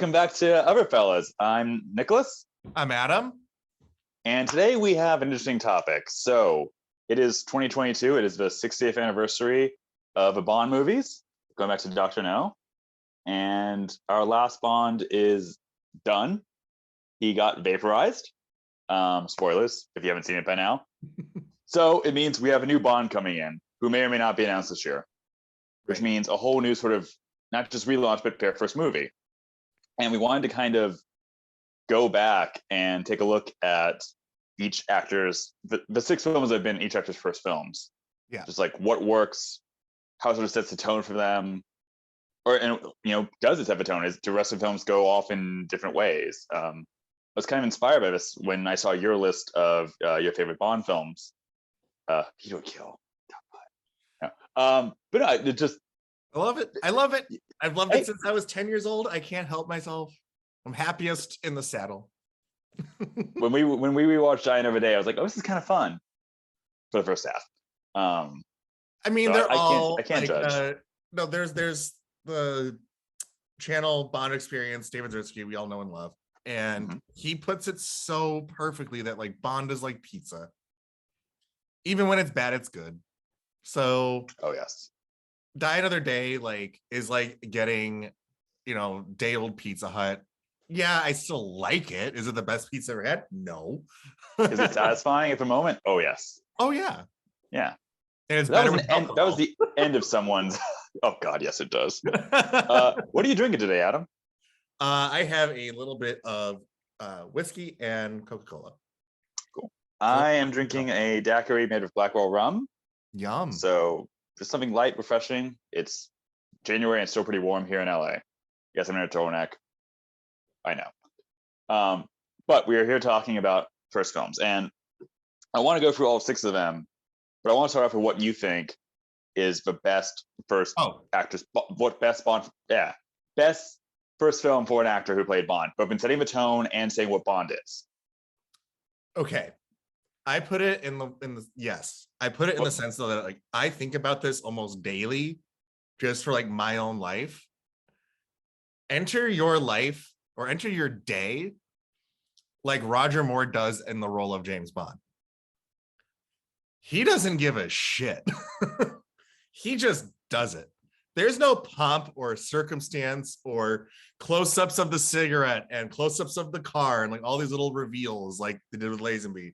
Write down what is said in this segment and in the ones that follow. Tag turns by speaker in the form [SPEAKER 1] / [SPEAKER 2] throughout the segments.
[SPEAKER 1] Welcome back to Other Fellas. I'm Nicholas,
[SPEAKER 2] I'm Adam.
[SPEAKER 1] and today we have an interesting topic. So it is 2022. It is the 60th anniversary of the Bond movies, going back to Dr. No. And our last Bond is done. He got vaporized. Spoilers, if you haven't seen it by now. So it means we have a new Bond coming in, who may or may not be announced this year, which means a whole new sort of, not just relaunch, but their first movie. And we wanted to kind of go back and take a look at each actor's, the six films that have been each actor's first films.
[SPEAKER 2] Yeah.
[SPEAKER 1] Just like what works, how it sort of sets the tone for them, and does it set the tone? Do the rest of the films go off in different ways? I was kind of inspired by this when I saw your list of your favorite Bond films. He would kill. But no, it just.
[SPEAKER 2] I love it. I love it. I've loved it since I was 10 years old. I can't help myself. I'm happiest in the saddle.
[SPEAKER 1] when we rewatched Die Another Day, I was like, oh, this is kind of fun for the first half.
[SPEAKER 2] I mean, they're all.
[SPEAKER 1] I can't judge.
[SPEAKER 2] No, there's the channel Bond Experience, David Zursky, we all know and love. And he puts it so perfectly that like Bond is like pizza. Even when it's bad, it's good. So
[SPEAKER 1] oh yes.
[SPEAKER 2] Die Another Day is like getting, day old Pizza Hut. Yeah, I still like it. Is it the best pizza ever had? No.
[SPEAKER 1] Is it satisfying at the moment? Oh yes.
[SPEAKER 2] Oh yeah.
[SPEAKER 1] Yeah.
[SPEAKER 2] And it's better with
[SPEAKER 1] that was the end of someone's. Oh God, yes, it does. What are you drinking today, Adam?
[SPEAKER 2] I have a little bit of whiskey and Coca-Cola.
[SPEAKER 1] Cool. I am drinking a daiquiri made with Blackwell rum.
[SPEAKER 2] Yum.
[SPEAKER 1] So just something light, refreshing. It's January and it's still pretty warm here in LA. Yes, I'm in a turtleneck. I know. But we are here talking about first films. And I want to go through all six of them, but I want to start off with what you think is the best first actors, best Bond, best first film for an actor who played Bond, both in setting the tone and saying what Bond is.
[SPEAKER 2] Okay. I put it in the yes. I put it in the sense though that like I think about this almost daily, just for like my own life. Enter your life or enter your day like Roger Moore does in the role of James Bond. He doesn't give a shit. He just does it. There's no pomp or circumstance or close-ups of the cigarette and close-ups of the car and like all these little reveals like they did with Lazenby.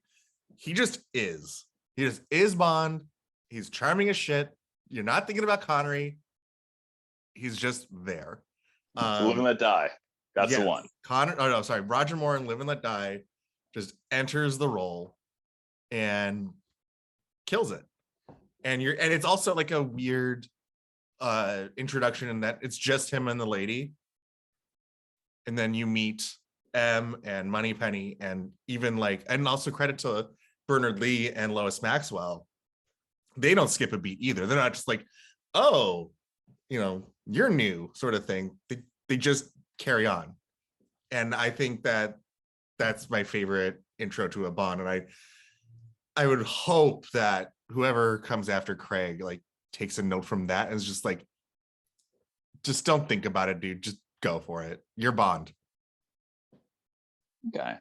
[SPEAKER 2] He just is. He just is Bond. He's charming as shit. You're not thinking about Connery. He's just there.
[SPEAKER 1] Live and Let Die. That's the one.
[SPEAKER 2] Roger Moore in Live and Let Die just enters the role and kills it. And it's also like a weird introduction in that it's just him and the lady. And then you meet M and Moneypenny and even and also credit to Bernard Lee and Lois Maxwell. They don't skip a beat either. They're not just like, oh, you're new sort of thing. They just carry on. And I think that's my favorite intro to a Bond. And I would hope that whoever comes after Craig takes a note from that and is just don't think about it, dude. Just go for it. You're Bond.
[SPEAKER 1] Okay.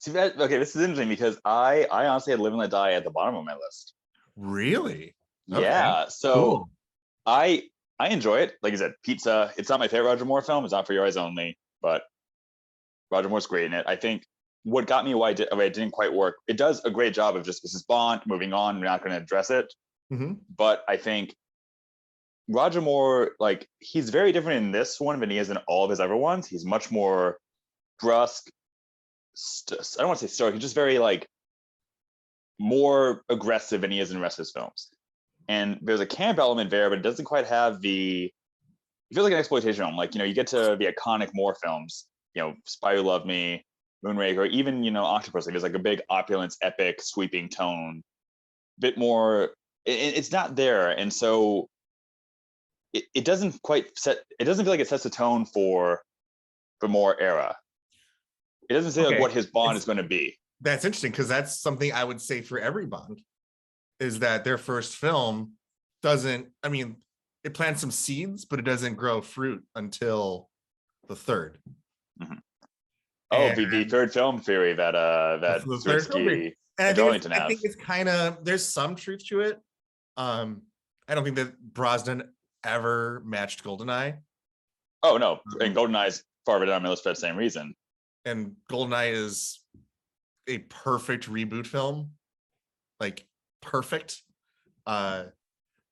[SPEAKER 1] This is interesting because I honestly had Live and Let Die at the bottom of my list.
[SPEAKER 2] Really?
[SPEAKER 1] Yeah.
[SPEAKER 2] Okay.
[SPEAKER 1] So cool. I enjoy it. Like I said, pizza. It's not my favorite Roger Moore film. It's not For Your Eyes Only, but Roger Moore's great in it. I think what got me why it didn't quite work. It does a great job of just, this is Bond, moving on. We're not going to address it. Mm-hmm. But I think Roger Moore, he's very different in this one than he is in all of his other ones. He's much more brusque. I don't want to say stoic. He's just very more aggressive than he is in the rest of his films. And there's a camp element there, but it doesn't quite have it feels like an exploitation film. You get to the iconic Moore films, Spy Who Loved Me, Moonraker, even, Octopus. There's a big opulence, epic, sweeping tone. Bit more, it's not there. And so it doesn't feel like it sets the tone for the Moore era. It doesn't say what his Bond is going to be.
[SPEAKER 2] That's interesting because that's something I would say for every Bond is that their first film it plants some seeds, but it doesn't grow fruit until the third.
[SPEAKER 1] Mhm. Oh,
[SPEAKER 2] And
[SPEAKER 1] the third film theory that
[SPEAKER 2] that's
[SPEAKER 1] that
[SPEAKER 2] the third film.
[SPEAKER 1] Zwirsky
[SPEAKER 2] And
[SPEAKER 1] and Darlington
[SPEAKER 2] I
[SPEAKER 1] have.
[SPEAKER 2] think it's kind of, there's some truth to it. I don't think that Brosnan ever matched Goldeneye.
[SPEAKER 1] Oh no, and GoldenEye's far better on my list for that same reason.
[SPEAKER 2] And Goldeneye is a perfect reboot film, like perfect. But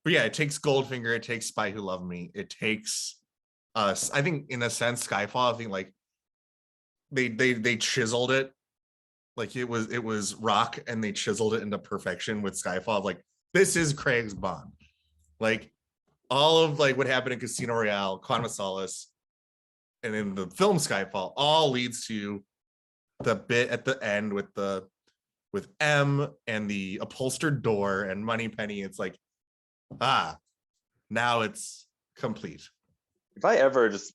[SPEAKER 2] yeah, it takes Goldfinger, it takes Spy Who Loved Me, it takes us. I think in a sense, Skyfall. I think like they chiseled it, like it was rock, and they chiseled it into perfection with Skyfall. Like this is Craig's Bond. Like all of like what happened in Casino Royale, Quantum of Solace, and in the film Skyfall, all leads to the bit at the end with M and the upholstered door and Moneypenny. It's like, now it's complete.
[SPEAKER 1] If I ever just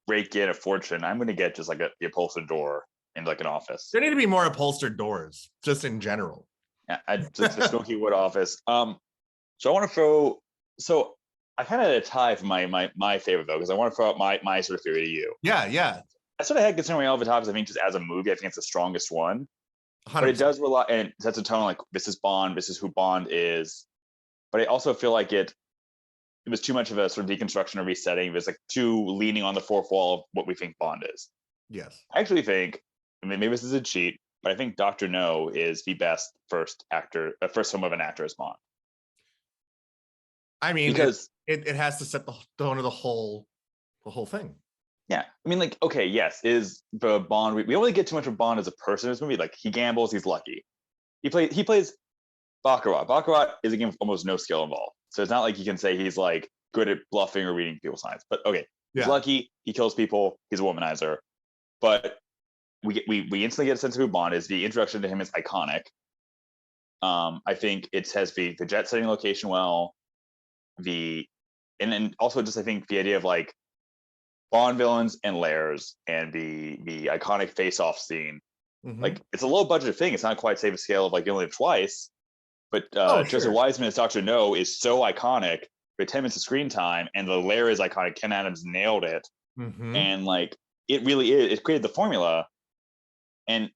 [SPEAKER 1] rake in a fortune, I'm going to get just like the upholstered door in like an office.
[SPEAKER 2] There need to be more upholstered doors, just in general.
[SPEAKER 1] Yeah, just a smoky wood office. So I want to throw. So I kind of had a tie for my favorite though, because I want to throw out my sort of theory to you.
[SPEAKER 2] Yeah.
[SPEAKER 1] I sort of had considering all the topics. I think just as a movie, I think it's the strongest one.
[SPEAKER 2] 100%.
[SPEAKER 1] But it does rely and sets a tone like this is Bond, this is who Bond is. But I also feel like it was too much of a sort of deconstruction or resetting. It was like too leaning on the fourth wall of what we think Bond is.
[SPEAKER 2] Yes.
[SPEAKER 1] I actually think, I mean, maybe this is a cheat, but I think Dr. No is the best first film of an actor as Bond.
[SPEAKER 2] I mean,
[SPEAKER 1] because
[SPEAKER 2] it has to set the tone of the whole thing.
[SPEAKER 1] Yeah, I mean, like, okay, yes, is the Bond? We don't really get too much of Bond as a person in this movie. Like, he gambles, he's lucky. He plays Baccarat. Baccarat is a game with almost no skill involved, so it's not like you can say he's like good at bluffing or reading people's signs. But okay, he's lucky. He kills people. He's a womanizer. But we instantly get a sense of who Bond is. The introduction to him is iconic. I think it has the jet setting location well. And then also just I think the idea of like Bond villains and lairs and the iconic face-off scene. Mm-hmm. Like it's a low budget thing. It's not quite save a scale of like You Only Live Twice, but Joseph Wiseman as Dr. No is so iconic with 10 minutes of screen time, and the lair is iconic. Ken Adams nailed it. Mm-hmm. And like it really is. It created the formula. And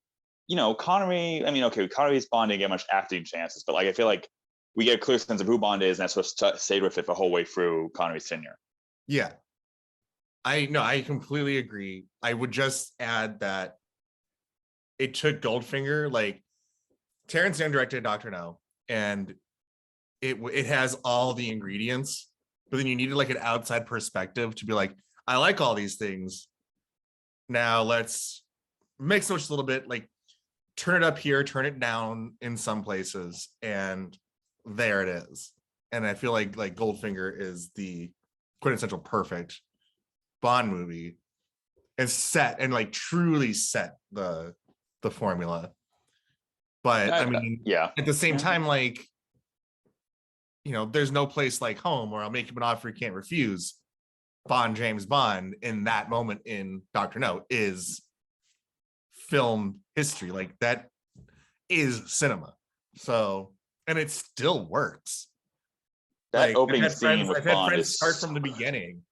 [SPEAKER 1] you know, Connery, I mean, okay, Connery's Bond didn't get much acting chances, but like I feel like we get a clear sense of who Bond is, and that's what stayed with it the whole way through Connery's tenure.
[SPEAKER 2] Yeah. I completely agree. I would just add that it took Goldfinger, like Terrence Stamp directed Dr. No, and it has all the ingredients, but then you needed like an outside perspective to be like, I like all these things. Now let's mix them just a little bit, like turn it up here, turn it down in some places, and there it is. And I feel like Goldfinger is the quintessential perfect Bond movie, and set and like truly set the formula. But I mean, at the same time, like, you know, there's no place like home, or I'll make him an offer he can't refuse. Bond, James Bond, in that moment in Dr. No is film history. Like that is cinema. So, and it still works.
[SPEAKER 1] That like, opening scene with Bond
[SPEAKER 2] is start from the beginning.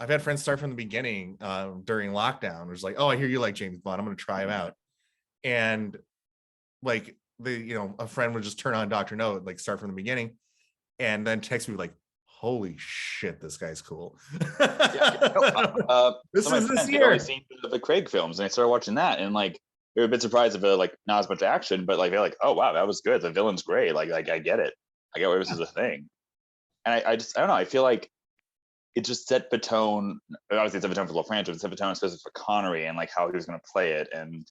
[SPEAKER 2] I've had friends start from the beginning during lockdown. It was like, oh, I hear you like James Bond. I'm going to try him out. And like a friend would just turn on Dr. No, like start from the beginning, and then text me like, holy shit, this guy's cool.
[SPEAKER 1] This is this year. I've seen the Craig films, and I started watching that, and like they were a bit surprised of like not as much action, but like they're like, oh wow, that was good. The villain's great. Like I get it. I get why this is a thing. And I don't know. I feel like it just set the tone. Obviously, it set the tone for the whole franchise. It set the tone, especially for Connery and like how he was going to play it. And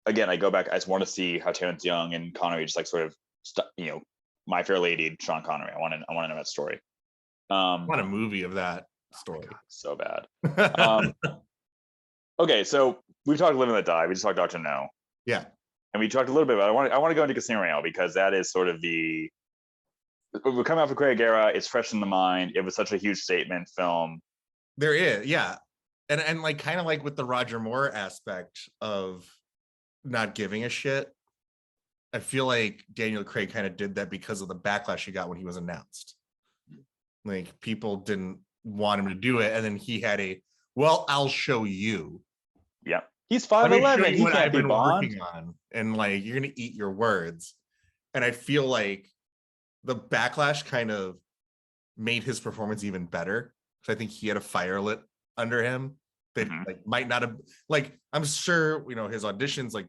[SPEAKER 1] again, I go back. I just want to see how Terrence Young and Connery just like sort of, My Fair Lady, Sean Connery. I want to know that story.
[SPEAKER 2] I want a movie of that story.
[SPEAKER 1] God, so bad. Okay, so we talked Live and Let Die. We just talked Dr. No.
[SPEAKER 2] Yeah,
[SPEAKER 1] and we talked a little bit about. I want to go into Casino Royale because that is sort of we're coming off of Craig era. It's fresh in the mind. It was such a huge statement film.
[SPEAKER 2] There is, yeah, and like kind of like with the Roger Moore aspect of not giving a shit. I feel like Daniel Craig kind of did that because of the backlash he got when he was announced. Like people didn't want him to do it, and then he had I'll show you
[SPEAKER 1] Yeah, he's
[SPEAKER 2] Let me show
[SPEAKER 1] 5'11".
[SPEAKER 2] you
[SPEAKER 1] He
[SPEAKER 2] what
[SPEAKER 1] can't
[SPEAKER 2] I've
[SPEAKER 1] be
[SPEAKER 2] been
[SPEAKER 1] Bond.
[SPEAKER 2] working on. And like, you're going to eat your words. And I feel like the backlash kind of made his performance even better. Because I think he had a fire lit under him that like might not have, like, I'm sure, you know, his auditions, like,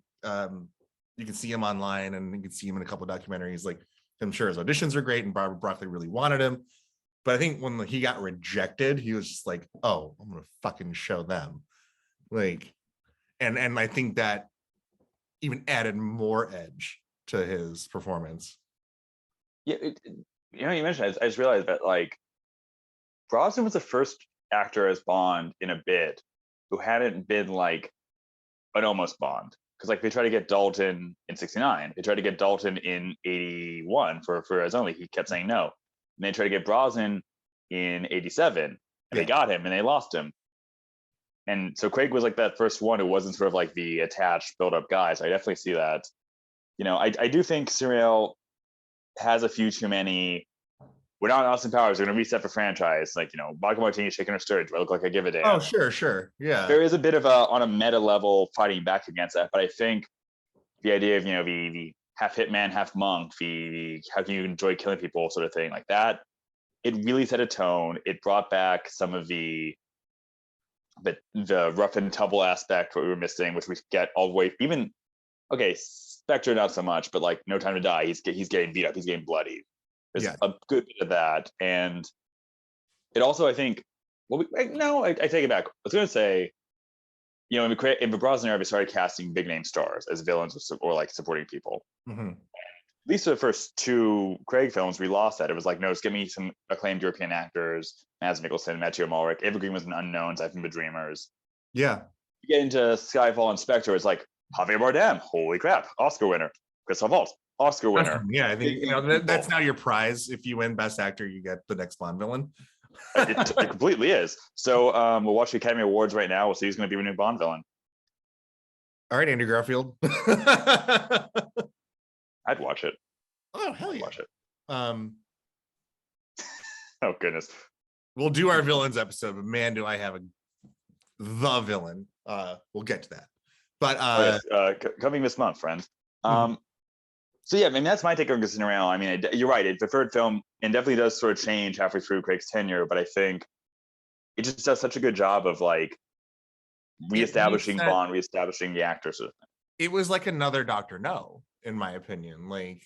[SPEAKER 2] you can see him online and you can see him in a couple of documentaries. Like, I'm sure his auditions are great and Barbara Broccoli really wanted him. But I think when he got rejected, he was just like, oh, I'm going to fucking show them. Like, and I think that even added more edge to his performance.
[SPEAKER 1] Yeah, you know, you mentioned it, I just realized that like Brosnan was the first actor as Bond in a bit who hadn't been like an almost Bond. Because like they tried to get Dalton in '69, they tried to get Dalton in '81 for as only. He kept saying no. And they tried to get Brosnan in '87, and they got him, and they lost him. And so Craig was like that first one who wasn't sort of like the attached build-up guy. So I definitely see that. You know, I do think Serial has a few too many. We're not Austin Powers. We're going to reset the franchise. Like, you know, Monica Martini shaking her stirrups. Do I look like I give a damn?
[SPEAKER 2] Oh, sure. Yeah.
[SPEAKER 1] There is a bit of on a meta level fighting back against that. But I think the idea of, you know, the half hitman, half monk, the how can you enjoy killing people sort of thing like that, it really set a tone. It brought back some of the rough and tumble aspect what we were missing, which we get all the way. Even okay, Spectre not so much, but like No Time to Die, he's getting beat up, he's getting bloody. There's a good bit of that, and it also, I think, well, I take it back. I was going to say, you know, in the Brosnan era, we started casting big name stars as villains or like supporting people.
[SPEAKER 2] Mm-hmm.
[SPEAKER 1] At least for the first two Craig films, we lost that. It was like, no, just give me some acclaimed European actors: Mads Mikkelsen, Mathieu Malric. Evergreen was an unknown, aside from The Dreamers.
[SPEAKER 2] Yeah.
[SPEAKER 1] You get into Skyfall and Spectre, it's like Javier Bardem, holy crap, Oscar winner. Christoph Waltz, Oscar winner.
[SPEAKER 2] Yeah, I think, you know, that's now your prize. If you win Best Actor, you get the next Bond villain.
[SPEAKER 1] it completely is. So we'll watch the Academy Awards right now. We'll see who's going to be a new Bond villain.
[SPEAKER 2] All right, Andrew Garfield.
[SPEAKER 1] I'd watch it.
[SPEAKER 2] Oh, hell yeah.
[SPEAKER 1] Watch it.
[SPEAKER 2] Oh,
[SPEAKER 1] goodness.
[SPEAKER 2] We'll do our villains episode, but man, do I have the villain. We'll get to that. But
[SPEAKER 1] coming this month, friends. So yeah, I mean, that's my take on Casino Royale. I mean, you're right. The third film, and definitely does sort of change halfway through Craig's tenure, but I think it just does such a good job of like reestablishing Bond, reestablishing the actors.
[SPEAKER 2] It was like another Dr. No, in my opinion. Like,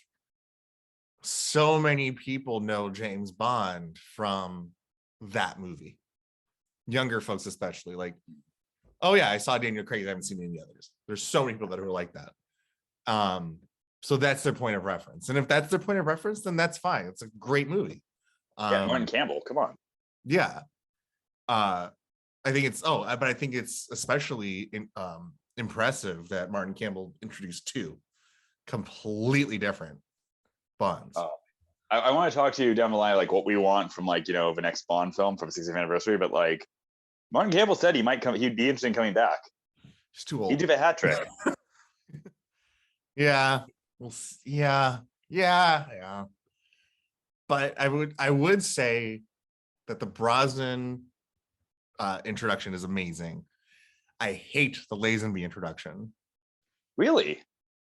[SPEAKER 2] so many people know James Bond from that movie. Younger folks especially. Like, oh yeah, I saw Daniel Craig. I haven't seen any others. There's so many people that are like that. So that's their point of reference. And if that's their point of reference, then that's fine. It's a great movie.
[SPEAKER 1] Yeah, Martin Campbell, come on.
[SPEAKER 2] Yeah. I think but I think it's especially impressive that Martin Campbell introduced two completely different Bonds.
[SPEAKER 1] I want to talk to you down the line, like what we want from like, you know, the next Bond film for the 60th anniversary, but like Martin Campbell said he'd be interested in coming back.
[SPEAKER 2] He's too old.
[SPEAKER 1] He'd do the hat trick.
[SPEAKER 2] Yeah. Well, yeah. But I would say that the Brosnan introduction is amazing. I hate the Lazenby introduction.
[SPEAKER 1] Really?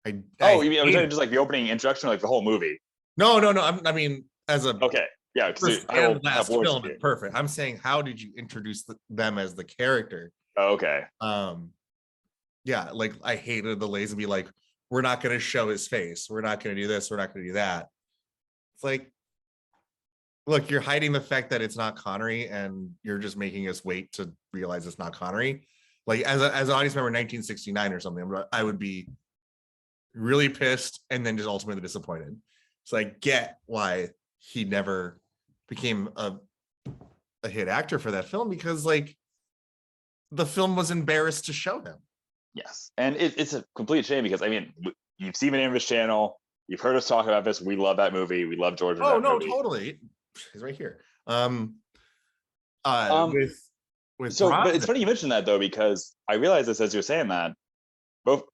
[SPEAKER 2] You mean
[SPEAKER 1] I was just like the opening introduction, like the whole movie?
[SPEAKER 2] No. I mean, as a first and last film, perfect. I'm saying, how did you introduce them as the character?
[SPEAKER 1] Okay.
[SPEAKER 2] Yeah, like I hated the Lazenby, like, we're not going to show his face. We're not going to do this. We're not going to do that. It's like, look, you're hiding the fact that it's not Connery, and you're just making us wait to realize it's not Connery. Like, as an audience member in 1969 or something, I would be really pissed and then just ultimately disappointed. So I get why he never became a hit actor for that film, because like the film was embarrassed to show him.
[SPEAKER 1] Yes, and it's a complete shame, because I mean, you've seen it in this channel, you've heard us talk about this. We love that movie. We love George.
[SPEAKER 2] Oh no, movie. Totally. He's right here. With
[SPEAKER 1] so, but it's funny you mentioned that though, because I realized this as you're saying that both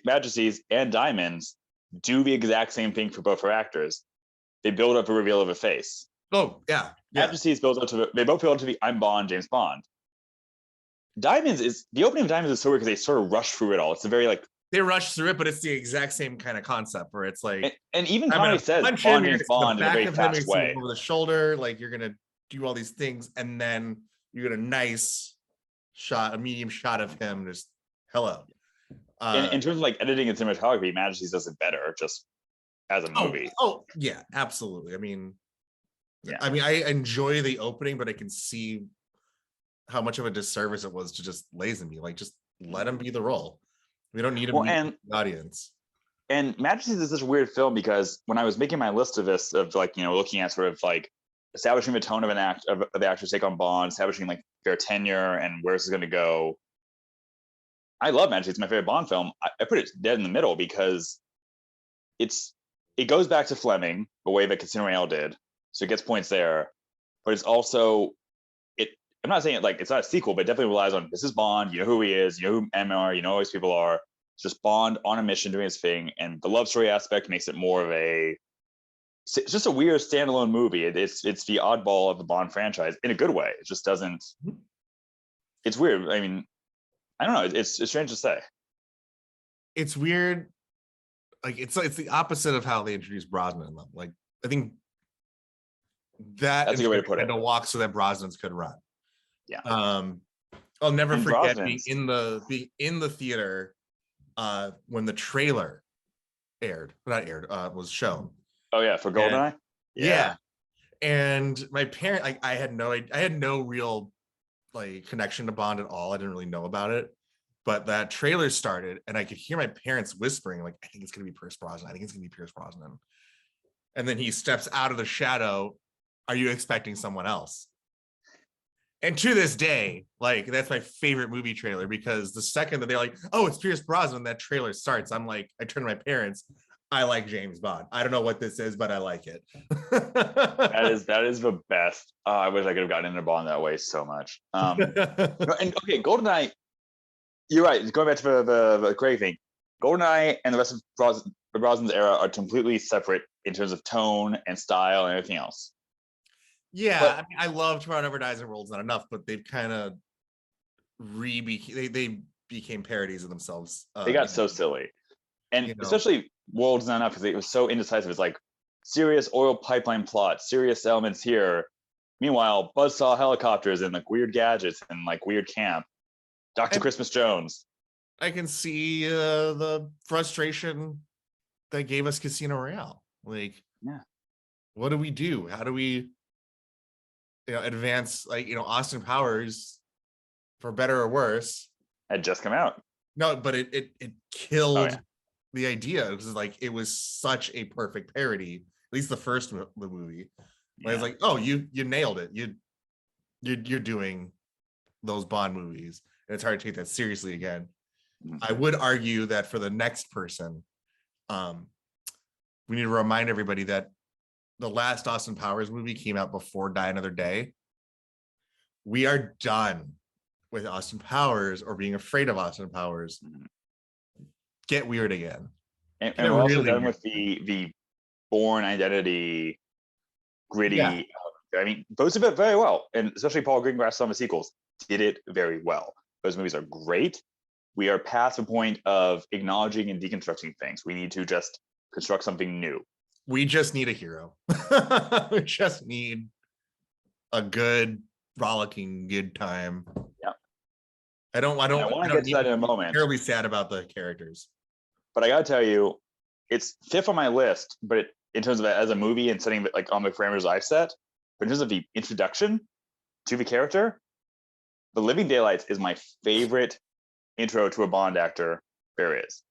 [SPEAKER 1] Majesties and Diamonds do the exact same thing for both her actors. They build up a reveal of a face.
[SPEAKER 2] Oh yeah.
[SPEAKER 1] Majesties builds up to they both build up to the I'm Bond, James Bond. Diamonds is the opening of Diamonds is so weird because they sort of rush through it all. It's a very like
[SPEAKER 2] They rush through it, but it's the exact same kind of concept where it's like
[SPEAKER 1] and even
[SPEAKER 2] I'm
[SPEAKER 1] Connery
[SPEAKER 2] gonna
[SPEAKER 1] says
[SPEAKER 2] punch him,
[SPEAKER 1] Bond
[SPEAKER 2] you're
[SPEAKER 1] is
[SPEAKER 2] gonna see the
[SPEAKER 1] Bond in a
[SPEAKER 2] back
[SPEAKER 1] very
[SPEAKER 2] of him, you're gonna
[SPEAKER 1] fast
[SPEAKER 2] see him
[SPEAKER 1] way.
[SPEAKER 2] over the shoulder, like you're gonna do all these things, and then you get a nice shot, a medium shot of him just hello.
[SPEAKER 1] In terms of like editing and cinematography, Majesties does it better just as a movie.
[SPEAKER 2] Oh yeah, absolutely. I mean,
[SPEAKER 1] Yeah.
[SPEAKER 2] I enjoy the opening, but I can see how much of a disservice it was to just Lazenby. Like, just let him be the role. We don't need to meet the audience.
[SPEAKER 1] And Majesties is such a weird film because when I was making my list of this, of like, looking at sort of like establishing the tone of an act of the actor's take on Bond, establishing like their tenure and where this is going to go. I love Majesties; it's my favorite Bond film. I put it dead in the middle because it goes back to Fleming the way that Casino Royale did, so it gets points there. But it's also it. I'm not saying it like it's not a sequel, but it definitely relies on this is Bond. You know who he is. You know who MR. You know who these people are. It's just Bond on a mission doing his thing, and the love story aspect makes it more of a. It's just a weird standalone movie. It's the oddball of the Bond franchise in a good way. It just doesn't. It's weird. I mean, I don't know. It's strange to say.
[SPEAKER 2] It's weird. Like it's the opposite of how they introduced Brosnan in them. Like I think
[SPEAKER 1] that's a good way to put it.
[SPEAKER 2] To walk so that Brosnans could run.
[SPEAKER 1] Yeah.
[SPEAKER 2] I'll never
[SPEAKER 1] and
[SPEAKER 2] forget
[SPEAKER 1] Brosnan's.
[SPEAKER 2] being in the theater when the trailer was shown.
[SPEAKER 1] Oh yeah, for GoldenEye.
[SPEAKER 2] Yeah. And my parent, like, I had no real like connection to Bond at all. I didn't really know about it, but that trailer started, and I could hear my parents whispering, like, "I think it's gonna be Pierce Brosnan. I think it's gonna be Pierce Brosnan." And then he steps out of the shadow. Are you expecting someone else? And to this day, like, that's my favorite movie trailer, because the second that they're like, "Oh, it's Pierce Brosnan," that trailer starts, I'm like, I turn to my parents. I like James Bond. I don't know what this is, but I like it.
[SPEAKER 1] that is the best. I wish I could have gotten into Bond that way so much. And okay, GoldenEye. You're right. Going back to the Craig thing, GoldenEye and the rest of Brosnan's era are completely separate in terms of tone and style and everything else.
[SPEAKER 2] Yeah, but, I mean, I love Tomorrow Never Dies and World's Not Enough, but they've kind of they became parodies of themselves.
[SPEAKER 1] They got so silly, and especially World's Not Enough because it was so indecisive. It's like serious oil pipeline plot, serious elements here. Meanwhile, buzzsaw helicopters and like weird gadgets and like weird camp. Dr. Christmas Jones.
[SPEAKER 2] I can see the frustration that gave us Casino Royale. Like,
[SPEAKER 1] yeah,
[SPEAKER 2] what do we do? How do we, advance? Like, Austin Powers, for better or worse,
[SPEAKER 1] had just come out.
[SPEAKER 2] No, but it killed the idea, because like it was such a perfect parody. At least the first movie. Yeah. It's like, oh, you nailed it. You're doing those Bond movies. And it's hard to take that seriously again. Mm-hmm. I would argue that for the next person, we need to remind everybody that the last Austin Powers movie came out before Die Another Day. We are done with Austin Powers or being afraid of Austin Powers. Get weird again.
[SPEAKER 1] And we're also done with the Bourne Identity gritty. Yeah. I mean, those did it very well, and especially Paul Greengrass on the sequels did it very well. Those movies are great. We are past the point of acknowledging and deconstructing things. We need to just construct something new.
[SPEAKER 2] We just need a hero. We just need a good, rollicking, good time.
[SPEAKER 1] Yeah.
[SPEAKER 2] I want
[SPEAKER 1] to get to that in a moment.
[SPEAKER 2] Terribly sad about the characters.
[SPEAKER 1] But I got to tell you, it's fifth on my list, but in terms of as a movie and setting like on the parameters I've set, but in terms of the introduction to the character, The Living Daylights is my favorite intro to a Bond actor there is.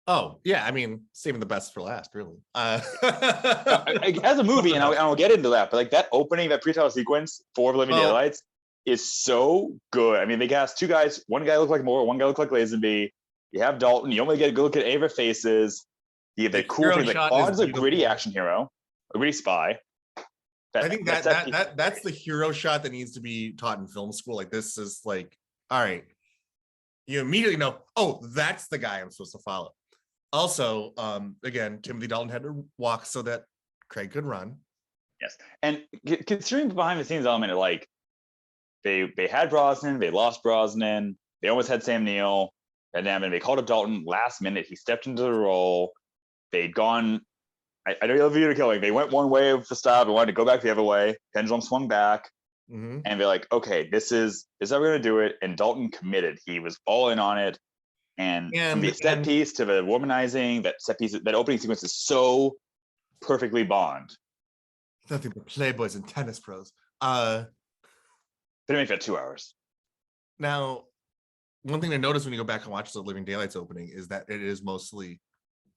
[SPEAKER 2] Oh, yeah. I mean, saving the best for last, really.
[SPEAKER 1] As a movie, and I'll get into that, but like that opening, that pre-title sequence for The Living Daylights is so good. I mean, they cast two guys. One guy looked like Moore, one guy looked like Lazenby. You have Dalton. You only get a good look at any of their faces. You have the cool thing. Like Bond's a gritty action hero, a gritty spy.
[SPEAKER 2] I think that's the hero shot that needs to be taught in film school. Like, this is like, all right, you immediately know, oh, that's the guy I'm supposed to follow. Also, again, Timothy Dalton had to walk so that Craig could run.
[SPEAKER 1] Yes, and considering the behind the scenes element, like they had Brosnan, they lost Brosnan, they almost had Sam Neill, and then they called up Dalton last minute. He stepped into the role. They'd gone. I know you love View to Killing. They went one way of the style, they wanted to go back the other way. Pendulum swung back, and they're like, okay, this is how we're gonna do it. And Dalton committed. He was all in on it. And from the set piece to the womanizing, that set piece, that opening sequence is so perfectly Bond.
[SPEAKER 2] Nothing but playboys and tennis pros.
[SPEAKER 1] They didn't make that 2 hours.
[SPEAKER 2] Now, one thing to notice when you go back and watch the Living Daylights opening is that it is mostly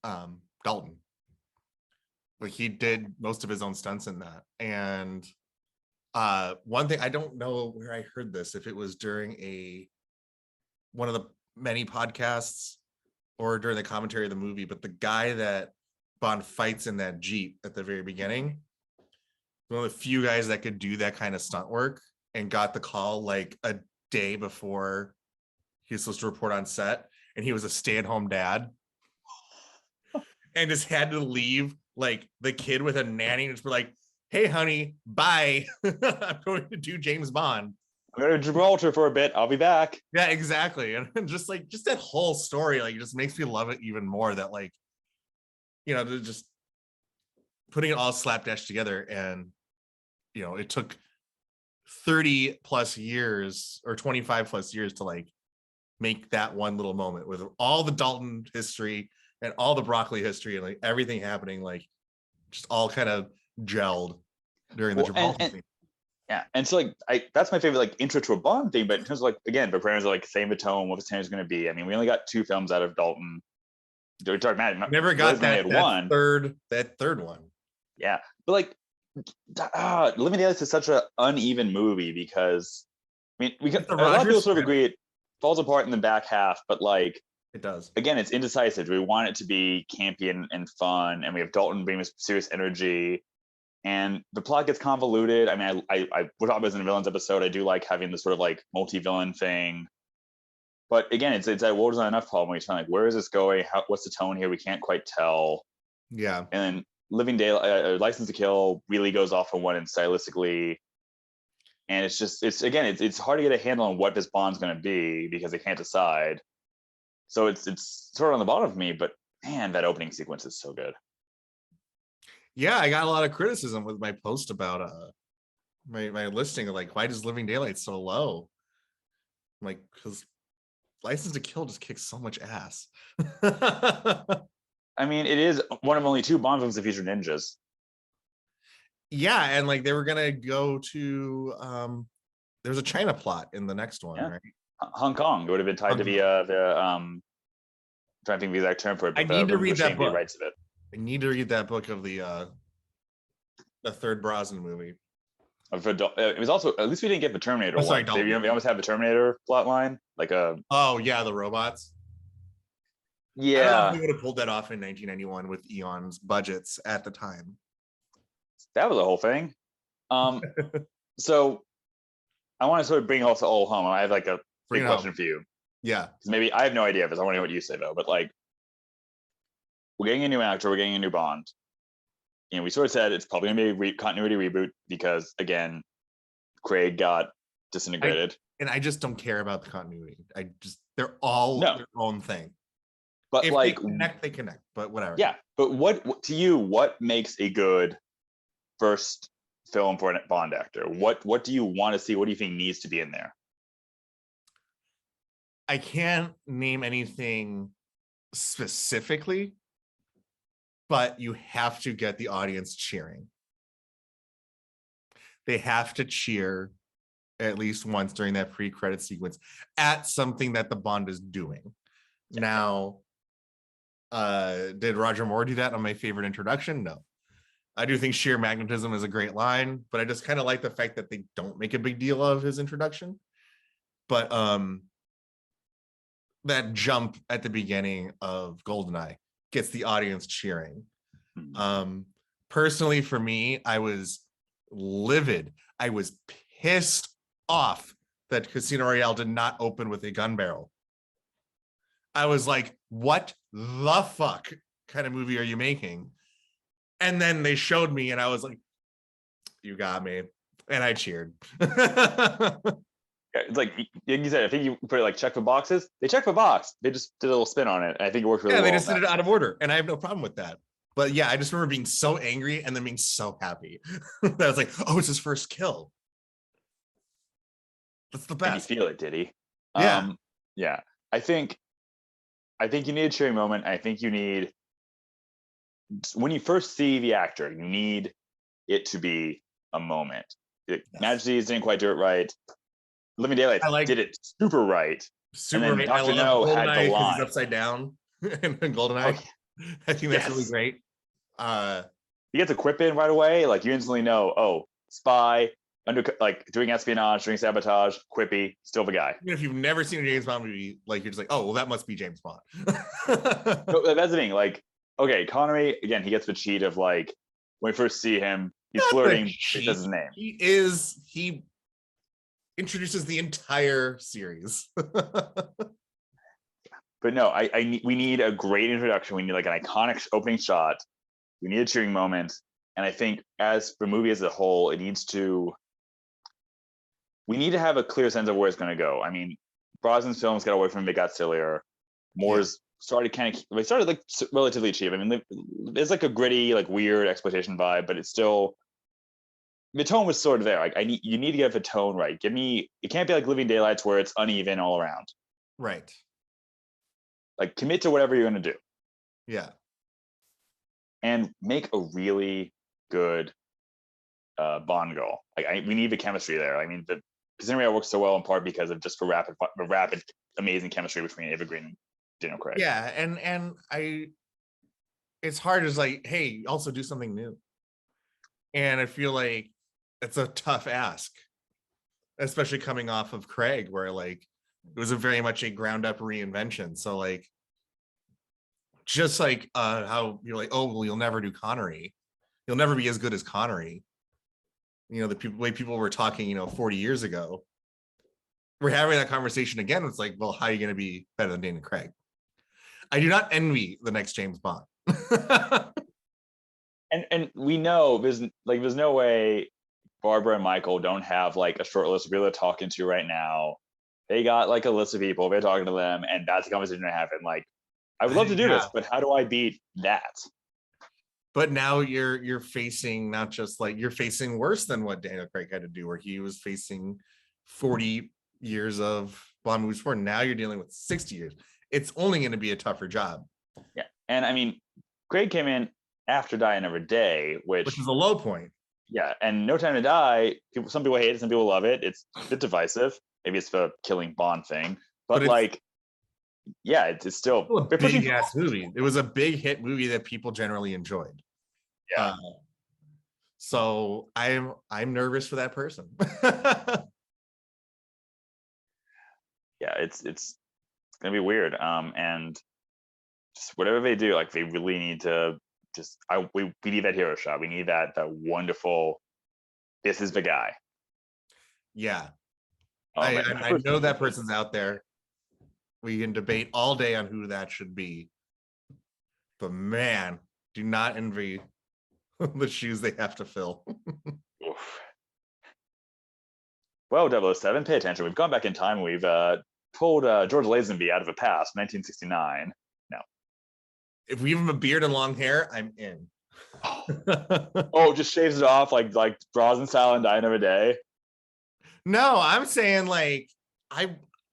[SPEAKER 2] Dalton. Like, he did most of his own stunts in that. And one thing, I don't know where I heard this, if it was during one of the many podcasts or during the commentary of the movie, but the guy that Bond fights in that Jeep at the very beginning, one of the few guys that could do that kind of stunt work, and got the call like a day before he was supposed to report on set, and he was a stay-at-home dad and just had to leave like the kid with a nanny and just be like, hey honey, bye. I'm going to do James Bond.
[SPEAKER 1] I'm going to Gibraltar for a bit. I'll be back.
[SPEAKER 2] Yeah, exactly. And just that whole story, like, it just makes me love it even more, that, like, you know, they're just putting it all slapdash together. And, you know, it took 30 plus years or 25 plus years to like make that one little moment with all the Dalton history and all the Broccoli history and like everything happening, like just all kind of gelled during the Gibraltar scene.
[SPEAKER 1] Yeah, and so like that's my favorite like intro to a Bond thing. But in terms of like, again, the parameters are like same the tone, what the tenure is going to be. I mean, we only got 2 films out of Dalton. Dark Matter
[SPEAKER 2] never got that third one.
[SPEAKER 1] Yeah, but like Living Daylights is such an uneven movie because I mean a lot of people sort of agree it falls apart in the back half, but like
[SPEAKER 2] it does.
[SPEAKER 1] Again, it's indecisive. We want it to be campy and fun, and we have Dalton bringing this serious energy. And the plot gets convoluted. I mean, I we're talking about this in the villains episode. I do like having this sort of like multi-villain thing. But again, it's that well designed enough problem where you're trying like, where is this going? What's the tone here? We can't quite tell.
[SPEAKER 2] Yeah.
[SPEAKER 1] And then Living Daylight, License to Kill really goes off on one end stylistically. And it's hard to get a handle on what this Bond's going to be because they can't decide. So it's sort of on the bottom of me, but man, that opening sequence is so good.
[SPEAKER 2] Yeah, I got a lot of criticism with my post about my listing of like, why does Living Daylight so low? I'm like, because License to Kill just kicks so much ass.
[SPEAKER 1] I mean, it is one of only 2 Bond films that feature ninjas.
[SPEAKER 2] Yeah, and like they were gonna go to there's a China plot in the next one, right?
[SPEAKER 1] Hong Kong. It would have been tied to the trying to think of the exact term for it.
[SPEAKER 2] I need to read that book.
[SPEAKER 1] Rights of it.
[SPEAKER 2] I need to read that book of the third Brosnan movie.
[SPEAKER 1] It was also, at least we didn't get the Terminator one. We almost have the Terminator plot line, like a.
[SPEAKER 2] Oh yeah, the robots.
[SPEAKER 1] Yeah,
[SPEAKER 2] I don't know if we would have pulled that off in 1991 with Eon's budgets at the time.
[SPEAKER 1] That was the whole thing. So I want to sort of bring also all home. I have like a big question for you.
[SPEAKER 2] Yeah,
[SPEAKER 1] because maybe I have no idea of this. I want to know what you say though. But like, we're getting a new actor, we're getting a new Bond. You know, we sort of said it's probably going to be a continuity reboot because, again, Craig got disintegrated.
[SPEAKER 2] I just don't care about the continuity. They're all their own thing.
[SPEAKER 1] But
[SPEAKER 2] if
[SPEAKER 1] like,
[SPEAKER 2] they connect. But whatever.
[SPEAKER 1] Yeah, but what to you? What makes a good first film for a Bond actor? What do you want to see? What do you think needs to be in there?
[SPEAKER 2] I can't name anything specifically, but you have to get the audience cheering. They have to cheer at least once during that pre-credit sequence at something that the Bond is doing. Yeah. Now, did Roger Moore do that on My Favorite Introduction? No. I do think sheer magnetism is a great line, but I just kind of like the fact that they don't make a big deal of his introduction. But that jump at the beginning of GoldenEye gets the audience cheering. Personally, for me, I was livid. I was pissed off that Casino Royale did not open with a gun barrel. I was like, what the fuck kind of movie are you making? And then they showed me and I was like, you got me. And I cheered.
[SPEAKER 1] It's like you said, I think you put it like check the boxes. They check the box. They just did a little spin on it. I think it worked really
[SPEAKER 2] Yeah,
[SPEAKER 1] well.
[SPEAKER 2] they just did it out of order, and I have no problem with that. But yeah, I just remember being so angry and then being so happy. That I was like, oh, it's his first kill. That's the
[SPEAKER 1] Did he
[SPEAKER 2] best.
[SPEAKER 1] feel it? Did he?
[SPEAKER 2] Yeah.
[SPEAKER 1] Yeah. I think you need a cheering moment. I think you need, when you first see the actor, you need it to be a moment.
[SPEAKER 2] Yes.
[SPEAKER 1] Majesties didn't quite do it right. Living Daylights did it super right.
[SPEAKER 2] Super
[SPEAKER 1] and then
[SPEAKER 2] right.
[SPEAKER 1] Dr.
[SPEAKER 2] I
[SPEAKER 1] No
[SPEAKER 2] love
[SPEAKER 1] had the
[SPEAKER 2] GoldenEye because
[SPEAKER 1] line.
[SPEAKER 2] he's upside down and GoldenEye.
[SPEAKER 1] Oh,
[SPEAKER 2] I think that's really
[SPEAKER 1] yes.
[SPEAKER 2] great.
[SPEAKER 1] You get the quip in right away. Like you instantly know, oh, spy, like doing espionage, doing sabotage, quippy, still the guy.
[SPEAKER 2] Even if you've never seen a James Bond movie, like you're just like, oh, well, that must be James Bond.
[SPEAKER 1] No, that's the thing. Like, okay, Connery, again, he gets the cheat of like, when we first see him, he's
[SPEAKER 2] Not
[SPEAKER 1] flirting, he says his name.
[SPEAKER 2] He introduces the entire series.
[SPEAKER 1] But no, we need a great introduction. We need like an iconic opening shot. We need a cheering moment. And I think as the movie as a whole, we need to have a clear sense of where it's going to go. I mean, Brosnan's films got away from it, they got sillier. Moore's started they started like relatively cheap. I mean, it's like a gritty, like weird exploitation vibe, but it's still, the tone was sort of there. Like you need to get the tone right. It can't be like Living Daylights where it's uneven all around.
[SPEAKER 2] Right.
[SPEAKER 1] Like commit to whatever you're going to do.
[SPEAKER 2] Yeah.
[SPEAKER 1] And make a really good Bond girl. Like we need the chemistry there. I mean, the Casino works so well in part because of just the rapid, amazing chemistry between Eva Green and Daniel Craig.
[SPEAKER 2] Yeah, and it's hard as like, hey, also do something new. And I feel like it's a tough ask, especially coming off of Craig, where like it was a very much a ground up reinvention. So like, just like how you're like, oh, well, you'll never do Connery. You'll never be as good as Connery. You know, the way people were talking, 40 years ago. We're having that conversation again. It's like, well, how are you going to be better than Daniel Craig? I do not envy the next James Bond.
[SPEAKER 1] and we know there's no way Barbara and Michael don't have like a short list of people they're talking to right now. They got like a list of people, they're talking to them, and that's the conversation they're having. Like, I would love to do this, but how do I beat that?
[SPEAKER 2] But now you're facing not just like, you're facing worse than what Daniel Craig had to do, where he was facing 40 years of Bond movies before. Now you're dealing with 60 years. It's only going to be a tougher job.
[SPEAKER 1] Yeah, and I mean, Craig came in after Die Another Day, which
[SPEAKER 2] is a low point.
[SPEAKER 1] Yeah, and No Time to Die, some people hate it, some people love it. It's a bit divisive. Maybe it's the killing Bond thing, but like, yeah, it's still
[SPEAKER 2] a big ass movie. It was a big hit movie that people generally enjoyed.
[SPEAKER 1] Yeah.
[SPEAKER 2] So I'm nervous for that person.
[SPEAKER 1] Yeah, it's gonna be weird. And just whatever they do, like they really need to we need that hero shot. We need that wonderful, this is the guy.
[SPEAKER 2] Yeah. I know that person's out there. We can debate all day on who that should be. But man, do not envy the shoes they have to fill.
[SPEAKER 1] Well, 007, pay attention. We've gone back in time. We've pulled George Lazenby out of the past, 1969. No.
[SPEAKER 2] If we give him a beard and long hair, I'm in.
[SPEAKER 1] Oh, just shaves it off like Brosnan style and Die Another Day.
[SPEAKER 2] No, I'm saying like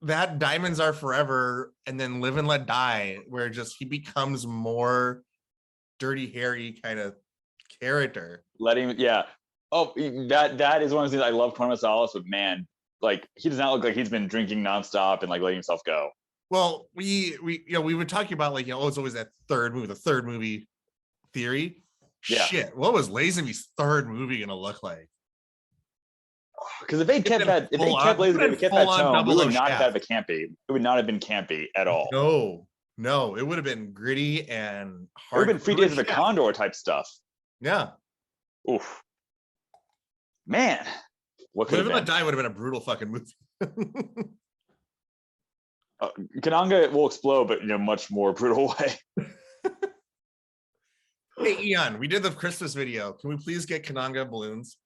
[SPEAKER 2] that Diamonds Are Forever and then Live and Let Die, where just he becomes more Dirty Harry kind of character.
[SPEAKER 1] Yeah. Oh, that is one of the things I love Quantum of Solace, but man, like he does not look like he's been drinking nonstop and like letting himself go.
[SPEAKER 2] Well, we were talking about like, it's always that the third movie theory. Yeah. Shit, what was Lazenby's third movie gonna look like?
[SPEAKER 1] Because if they kept that tone, we would not have had the campy. It would not have been campy at all.
[SPEAKER 2] No, it would have been gritty and hard.
[SPEAKER 1] It would have been 3 Days of the Condor type stuff.
[SPEAKER 2] Yeah.
[SPEAKER 1] Oof. Man, what could
[SPEAKER 2] Live and Let Die would have been a brutal fucking movie.
[SPEAKER 1] Kananga will explode, but in a much more brutal way.
[SPEAKER 2] Hey, Ian, we did the Christmas video. Can we please get Kananga balloons?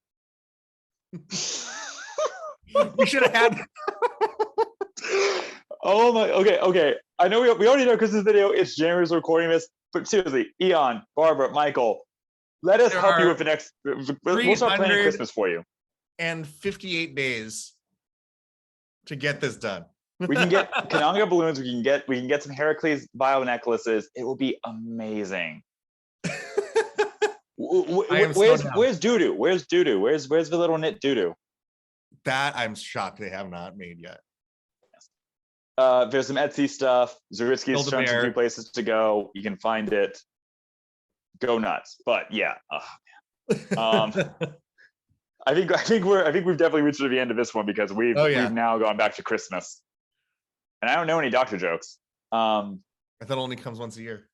[SPEAKER 2] We should have had
[SPEAKER 1] Oh my. Okay. I know we already know because this video. It's January's recording this, but seriously, Eon, Barbara, Michael, let us
[SPEAKER 2] There
[SPEAKER 1] help you
[SPEAKER 2] are
[SPEAKER 1] with the next. We'll start planning Christmas for you.
[SPEAKER 2] 358 days to get this done.
[SPEAKER 1] We can get Kananga balloons. We can get some Heracles bio necklaces. It will be amazing. Where's Doodoo? Where's Doodoo? Where's the little knit Doodoo?
[SPEAKER 2] That I'm shocked they have not made yet.
[SPEAKER 1] There's some Etsy stuff. Zaritsky's shown some few places to go. You can find it. Go nuts. But yeah. I think we've definitely reached the end of this one because we've now gone back to Christmas. And I don't know any doctor jokes.
[SPEAKER 2] I thought it only comes once a year.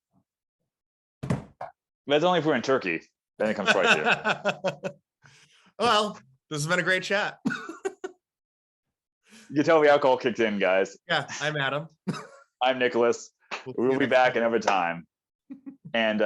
[SPEAKER 1] That's only if we're in Turkey. Then it comes twice a year.
[SPEAKER 2] Well, this has been a great chat.
[SPEAKER 1] You can tell the alcohol kicked in, guys.
[SPEAKER 2] Yeah, I'm Adam.
[SPEAKER 1] I'm Nicholas. We'll be back another time. And